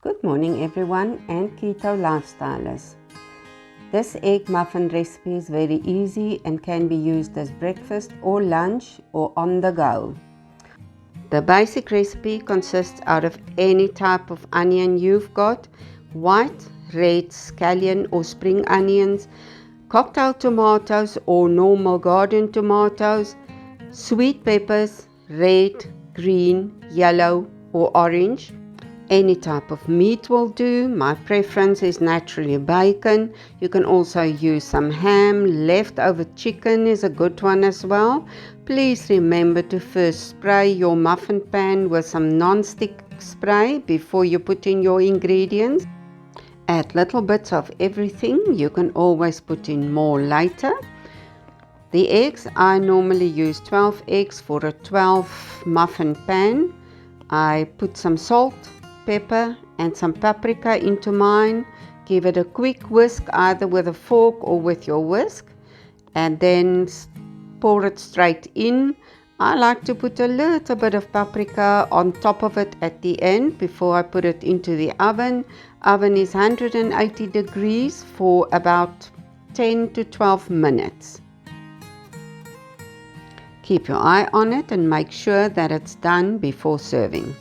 Good morning everyone and Keto Lifestylers. This egg muffin recipe is very easy and can be used as breakfast or lunch or on the go. The basic recipe consists out of any type of onion you've got: white, red, scallion or spring onions, cocktail tomatoes or normal garden tomatoes, sweet peppers, red, green, yellow or orange. Any type of meat will do. My preference is naturally bacon. You can also use some ham. Leftover chicken is a good one as well. Please remember to first spray your muffin pan with some non-stick spray before you put in your ingredients. Add little bits of everything. You can always put in more later. The eggs, I normally use 12 eggs for a 12 muffin pan. I put some salt, pepper and some paprika into mine. Give it a quick whisk either with a fork or with your whisk, and then pour it straight in. I like to put a little bit of paprika on top of it at the end before I put it into the oven. Oven is 180 degrees for about 10 to 12 minutes. Keep your eye on it and make sure that it's done before serving.